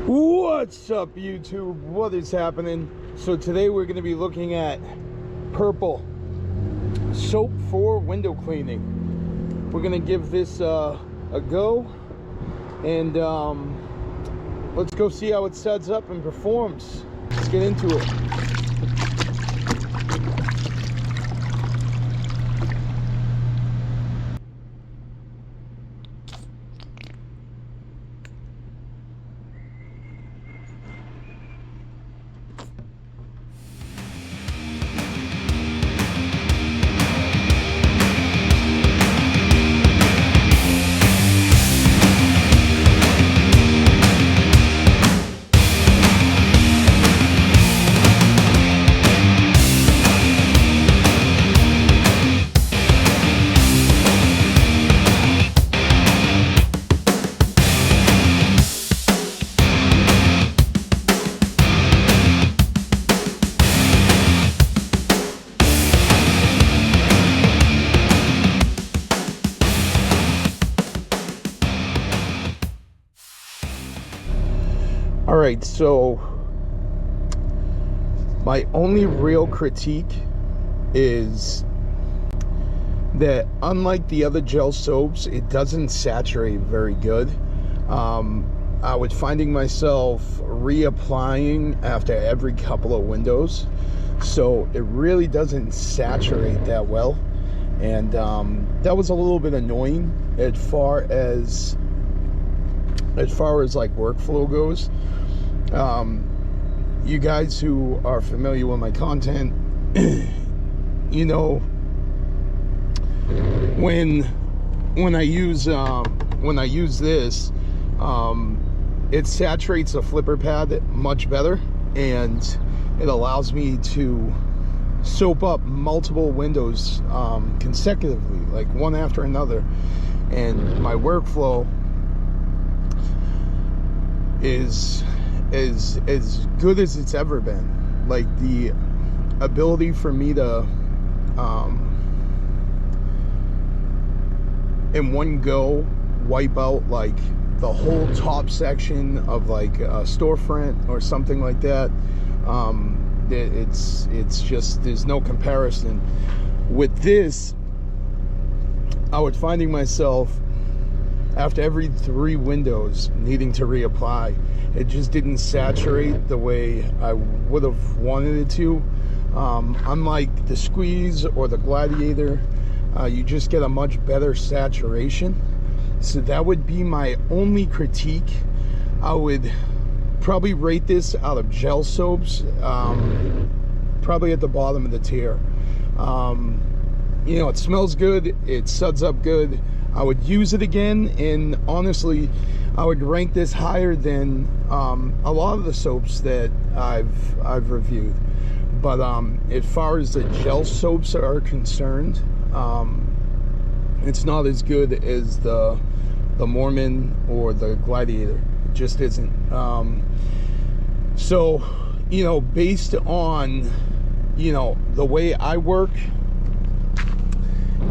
What's up, YouTube? What is happening? So today we're going to be looking at Purple soap for window cleaning. We're going to give this a go, and let's go see how it sets up and performs. Let's get into it. Alright, so my only real critique is that unlike the other gel soaps, it doesn't saturate very good. I was finding myself reapplying after every couple of windows, so it really doesn't saturate that well, and that was a little bit annoying as far as like workflow goes. You guys who are familiar with my content, you know, when I use this, it saturates the flipper pad much better, and it allows me to soap up multiple windows consecutively, like one after another, and my workflow is as good as it's ever been. Like, the ability for me to in one go wipe out like the whole top section of like a storefront or something like that, it's just, there's no comparison. With this, I was finding myself after every 3 windows needing to reapply. It just didn't saturate the way I would have wanted it to. Unlike the Squeeze or the Gladiator, you just get a much better saturation. So that would be my only critique. I would probably rate this out of gel soaps, probably at the bottom of the tier. You know, it smells good, it suds up good. I would use it again, and honestly, I would rank this higher than a lot of the soaps that I've reviewed. But as far as the gel soaps are concerned, it's not as good as the Mormon or the Gladiator. It just isn't. So, you know, based on, you know, the way I work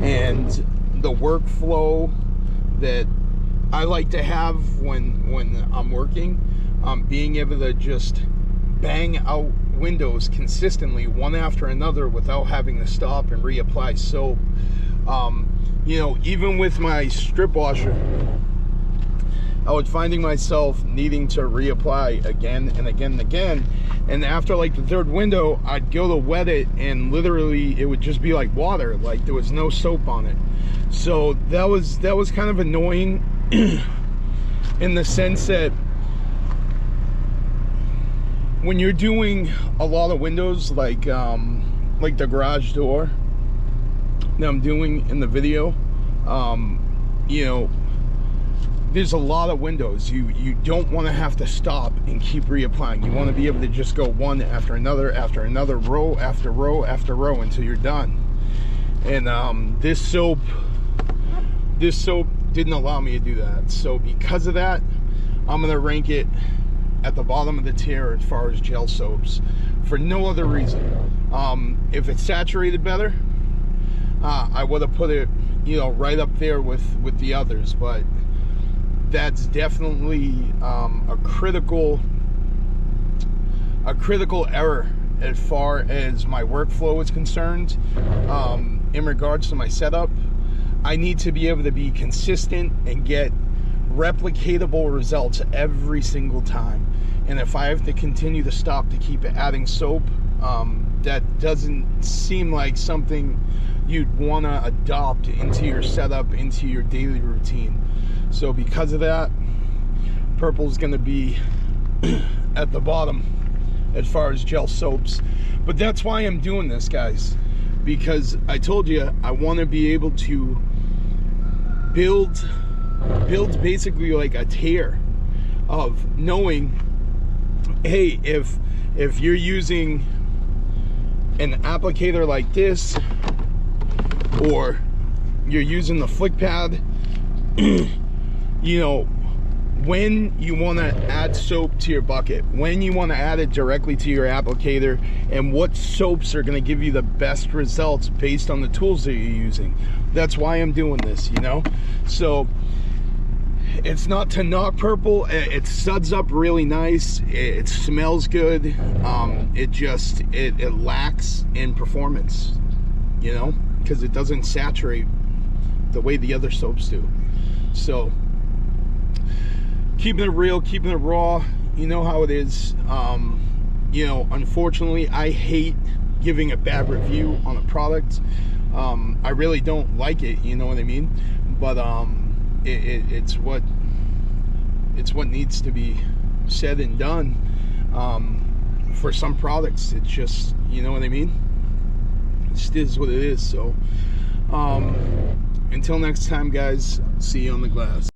and the workflow that I like to have when I'm working, being able to just bang out windows consistently one after another without having to stop and reapply soap. You know, even with my strip washer, I was finding myself needing to reapply again and again and again, and after like the 3rd window, I'd go to wet it, and literally it would just be like water, like there was no soap on it. So that was kind of annoying in the sense that when you're doing a lot of windows, like the garage door that I'm doing in the video, you know, there's a lot of windows. You don't want to have to stop and keep reapplying. You want to be able to just go one after another, row after row after row until you're done. And this soap didn't allow me to do that. So because of that, I'm gonna rank it at the bottom of the tier as far as gel soaps, for no other reason. If it saturated better, I would have put it, you know, right up there with the others, but that's definitely a critical error as far as my workflow is concerned. In regards to my setup, I need to be able to be consistent and get replicatable results every single time. And if I have to continue to stop to keep adding soap, that doesn't seem like something you'd want to adopt into your setup, into your daily routine. So because of that, purple is going to be at the bottom as far as gel soaps. But that's why I'm doing this, guys, because I told you I want to be able to build basically like a tier of knowing, hey, if you're using an applicator like this, or you're using the flick pad, you know, when you want to add soap to your bucket, when you want to add it directly to your applicator, and what soaps are going to give you the best results based on the tools that you're using. That's why I'm doing this, you know. So it's not to knock purple. It suds up really nice. It smells good. It lacks in performance, you know, because it doesn't saturate the way the other soaps do. So keeping it real, keeping it raw, you know how it is. You know, unfortunately, I hate giving a bad review on a product. I really don't like it, you know what I mean? But it's what needs to be said and done. For some products, it's just, you know what I mean? It just is what it is. So until next time, guys, see you on the glass.